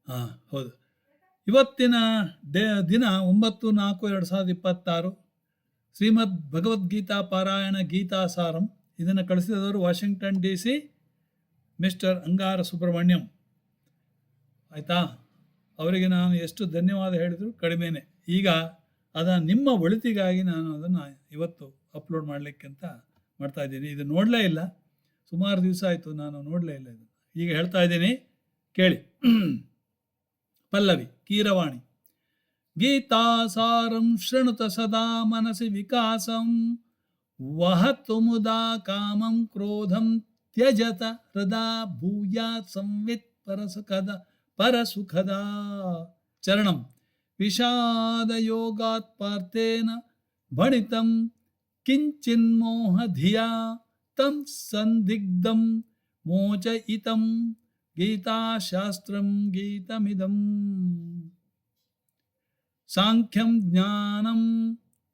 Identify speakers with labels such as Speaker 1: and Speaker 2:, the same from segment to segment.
Speaker 1: ಹಾಂ, ಹೌದು. ಇವತ್ತಿನ ದಿನ 9/4/2026 ಶ್ರೀಮದ್ ಭಗವದ್ಗೀತಾ ಪಾರಾಯಣ ಗೀತಾ ಸಾರಂ. ಇದನ್ನು ಕಳಿಸಿದವರು ವಾಷಿಂಗ್ಟನ್ DC ಮಿಸ್ಟರ್ ಅಂಗಾರ ಸುಬ್ರಹ್ಮಣ್ಯಂ. ಆಯಿತಾ? ಅವರಿಗೆ ನಾನು ಎಷ್ಟು ಧನ್ಯವಾದ ಹೇಳಿದರೂ ಕಡಿಮೆನೇ. ಈಗ ನಿಮ್ಮ ಒಳಿತಿಗಾಗಿ ನಾನು ಅದನ್ನು ಇವತ್ತು ಅಪ್ಲೋಡ್ ಮಾಡಲಿಕ್ಕಿಂತ ಮಾಡ್ತಾಯಿದ್ದೀನಿ. ಇದು ನೋಡಲೇ ಇಲ್ಲ, ಸುಮಾರು ದಿವಸ ಆಯಿತು ನಾನು ನೋಡಲೇ ಇಲ್ಲ. ಇದು ಈಗ ಹೇಳ್ತಾ ಇದ್ದೀನಿ, ಕೇಳಿ. ಪಲ್ಲವಿ ಕೀರವಾಣಿ. ಗೀತಾಸಾರಂ ಶೃಣುತ ಸದಾ ಮನಸಿ ವಿಕಾಸಂ ವಹತು ಮುದಾ ಕಾಮಂ ಕ್ರೋಧಂ ತ್ಯಜತ ಹೃದಾ ಭೂಯಾತ್ ಸಂವಿತ್ ಪರಸುಖದ ಚರಣಂ ವಿಷಾದ ಯೋಗಾತ್ ಪಾರ್ಥೇನ ಭಣಿತಂ ಕಿಂಚಿನ್ಮೋಹ ಧಿಯಾ ತಂ ಸಂದಿಗ್ಧಂ ಮೋಚಯಿತಂ ಗೀತಾಶಾಸ್ತ್ರಂ ಗೀತಮಿದಂ. ಸಾಂಖ್ಯಂ ಜ್ಞಾನಂ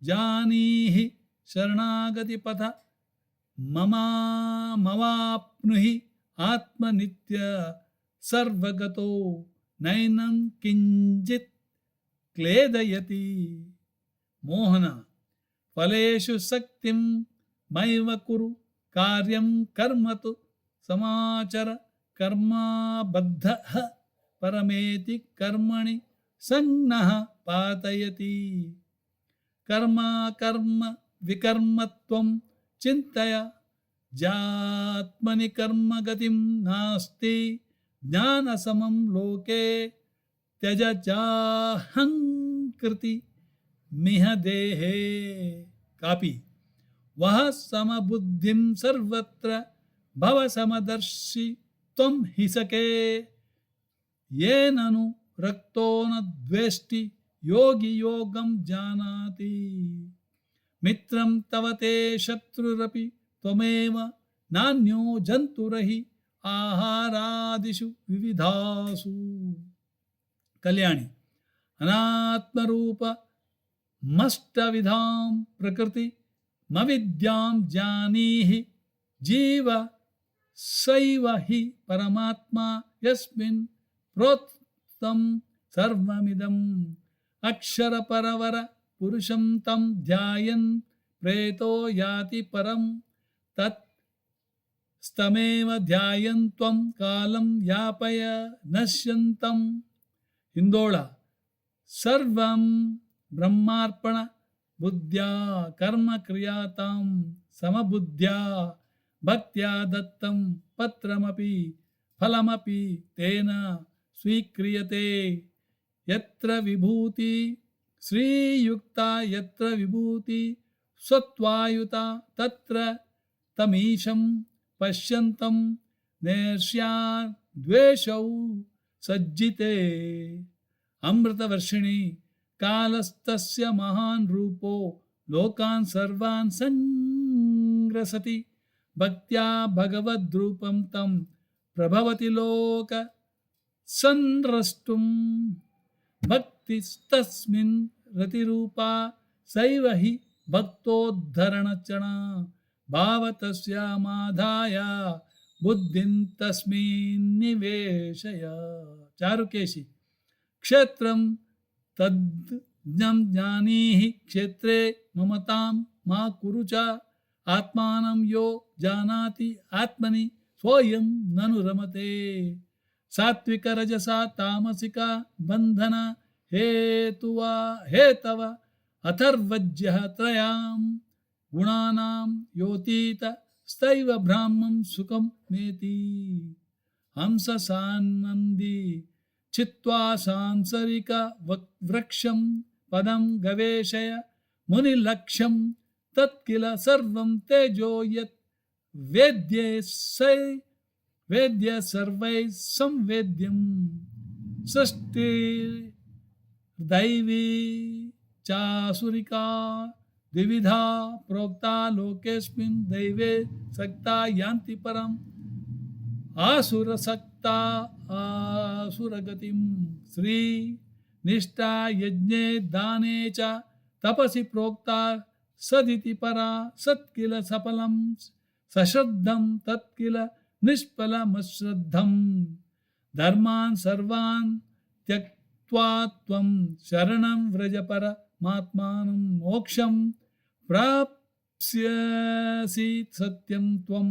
Speaker 1: ಜಾನೀಹಿ ಶರಣಾಗತಿ ಪಥ ಮವಾಪ್ನುಹಿ ಆತ್ಮನಿತ್ಯ ಸರ್ವಗತೋ ನೈನಂ ಕಿಂಚಿತ್ ಕ್ಲೇದಯತಿ. ಮೋಹನ ಫಲೇಷು ಸಕ್ತಿಂ ಮೈವ ಕುರು ಕಾರ್ಯಂ ಕರ್ಮತು ಸಮಾಚರ ಕರ್ಮಬದ್ಧಃ ಪರಮೇತಿ ಕರ್ಮಣಿ ಸಂಜ್ಞಃ ಪಾತಯತಿ. ಕರ್ಮ ವಿಕರ್ಮತ್ವಂ ಚಿಂತಯ ಜಾತ್ಮನಿ ಕರ್ಮಗತಿಂ ನಾಸ್ತಿ ಜ್ಞಾನ ಸಮಂ ಲೋಕೆ ತ್ಯಜ ಚಾಹಂಕೃತಿ ಮಿಹ ದೇಹೇ. ಕಾಪಿ ವಹ ಸಮಬುದ್ಧಿಂ ಸರ್ವತ್ರ ಭವ ಸಮದರ್ಶಿ ತ್ವಂ ಹಿಸಕೆ ಯೇನನು ರಕ್ತೋ ನ ದ್ವೇಷ್ಟಿ ಯೋಗಿ ಯೋಗಂ ಜಾನಾತಿ. ಮಿತ್ರಂ ತವ ತೇ ಶತ್ರುರಪಿ ತ್ವಮೇವ ನಾನ್ಯೋ ಜಂತುರಹಿ ಆಹಾರಾದಿಷು ವಿವಿಧಾಸು. ಕಲ್ಯಾಣಿ. ಅನಾತ್ಮರೂಪ ಮಷ್ಟವಿಧಾಂ ಪ್ರಕೃತಿ ಮವಿದ್ಯಾಂ ಜಾನೀಹಿ ಜೀವ ಸೈವ ಹಿ ಪರಮಾತ್ಮ ಯಸ್ಮಿನ್ ಪ್ರೋಕ್ತಂ ಸರ್ವಮಿದಂ. ಅಕ್ಷರ ಪರವರ ಪುರುಷಂ ತಂ ಧ್ಯಾಯನ್ ಪ್ರೇತೋ ಯಾತಿ ಪರಂ ತತ್ ಸ್ತಮೇವ ಧ್ಯಾಯನ್ ತ್ವಂ ಕಾಲಂ ಯಾಪಯ ನಶ್ಯಂತಂ. ಹಿಂದೋಳ. ಸರ್ವಂ ಬ್ರಹ್ಮಾರ್ಪಣ ಬುದ್ಧ್ಯಾ ಕರ್ಮ ಕ್ರಿಯಾತಾಂ ಸಮಬುದ್ಧ್ಯಾ ಭಕ್ತ್ಯಾ ದತ್ತಂ ಪತ್ರಮಪಿ ಫಲಮಪಿ ತೇನ ಸ್ವೀಕ್ರಿಯತೆ. ಯತ್ರ ವಿಭೂತಿ ಶ್ರೀಯುಕ್ತ ಯತ್ರ ವಿಭೂತಿ ಸ್ವತ್ವಾಯುತ ತತ್ರ ತಮೀಶಂ ಪಶ್ಯಂತಂ ನೇಷ್ಯಾನ್ ದ್ವೇಷೌ ಸಜ್ಜಿತೆ. ಅಮೃತವರ್ಷಿಣಿ ಕಾಲಸ್ತಸ್ಯ ಮಹಾನ್ ರೂಪೋ ಲೋಕಾನ್ ಸರ್ವಾನ್ ಸಂಗ್ರಸತಿ. ಭಕ್ತ್ಯಾ ಭಗವದ್ರೂಪಂ ತಂ ಪ್ರಭವತಿ ಲೋಕ ಸಂರಷ್ಟುಂ. ಭಕ್ತಿಸ್ತಸ್ಮಿನ್ ರತಿರೂಪಾ ಸೈವ ಹಿ ಭಕ್ತೋದ್ಧರಣಚಣ. ಭಾವತಸ್ಯಾಮಾಧಾಯ ಬುದ್ಧಿಂ ತಸ್ಮಿನ್ ನಿವೇಶಯ. ಚಾರುಕೇಶಿ. ಕ್ಷೇತ್ರಂ ತಜ್ಞಂ ಜ್ಞಾನೀಹಿ ಕ್ಷೇತ್ರೇ ಮಮತಾಂ ಮಾ ಕುರು ಚ. ಆತ್ಮಾನಂ ಯೋ ಜಾನಾತಿ ಆತ್ಮನಿ ಸ್ವಯಂ ನನು ರಮತೆ. ಸಾತ್ವಿಕ ರಜಸ ತಾಮಸಿಕ ಬಂಧನ ಹೇತವ ಅಥರ್ವಜ್ಯ ತ್ರಯಾಂ ಗುಣಾನಾಂ ಯೋತೀತ ಸ್ಥೈವ ಬ್ರಾಹ್ಮಂ ಸುಖಂ ಮೇತಿ. ಹಂಸ ಸಾನಂದಿ ಚಿತ್ವಾ ಸಾಂಸರಿಕ ವೃಕ್ಷಂ ಪದಂ ಗವೇಷಯ ಮುನಿಲಕ್ಷ್ಯಂ ತತ್ಕಿಲ ಸರ್ವಂ ತೇಜೋ ಯತ್ ವೇದ್ಯ ಸರ್ವೈ ಸಂವೇದ್ಯಂ. ಸೃಷ್ಟಿ ದೈವೀ ಚಾಸುರಿಕಾ ದ್ವಿವಿಧಾ ಪ್ರೋಕ್ತಾ ಲೋಕೇಸ್ಮಿನ್ ದೈವೇ ಸಕ್ತಾ ಯಾಂತಿ ಪರಂ. ಆಸುರಸಕ್ತಾ ಆಸುರಗತಿಂ. ಶ್ರೀ ನಿಷ್ಠಾ ಯಜ್ಞೇ ದಾನೇ ಚ ತಪಸಿ ಪ್ರೋಕ್ತಾ ಸದಿತಿ ಪರಾ. ಸತ್ಕಿಲ ಸಫಲಂ ಸಶ್ರದ್ಧಂ ತತ್ಕಿಲ ನಿಷ್ಫಲಮಶ್ರದ್ಧಂ. ಧರ್ಮಾನ್ ಸರ್ವಾನ್ ತ್ಯಕ್ತ್ವಾ ತ್ವಂ ಶರಣಂ ವ್ರಜ ಪರಮಾತ್ಮಾನಂ ಮೋಕ್ಷಂ ಪ್ರಾಪ್ಸ್ಯಸಿ ಸತ್ಯಂ ತ್ವಂ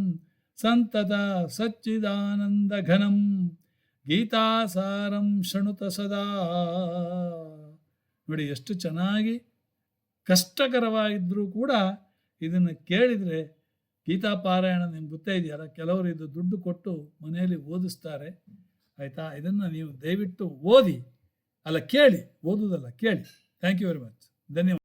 Speaker 1: ಸಂತತ ಸಚ್ಚಿದಾನಂದ ಘನಂ ಗೀತಾಸಾರಂ ಶೃಣುತ ಸದಾ. ನೋಡಿ ಎಷ್ಟು ಚೆನ್ನಾಗಿ, ಕಷ್ಟಕರವಾಗಿದ್ದರೂ ಕೂಡ ಇದನ್ನು ಕೇಳಿದರೆ ಗೀತಾಪಾರಾಯಣ ನಿಮ್ಗೆ ಗೊತ್ತೇ ಇದೆಯಲ್ಲ, ಕೆಲವರು ಇದು ದುಡ್ಡು ಕೊಟ್ಟು ಮನೆಯಲ್ಲಿ ಓದಿಸ್ತಾರೆ ಆಯಿತಾ. ಇದನ್ನು ನೀವು ದಯವಿಟ್ಟು ಓದಿ, ಅಲ್ಲ ಕೇಳಿ, ಓದುವುದಲ್ಲ ಕೇಳಿ. ಥ್ಯಾಂಕ್ ಯು ವೆರಿ ಮಚ್, ಧನ್ಯವಾದ.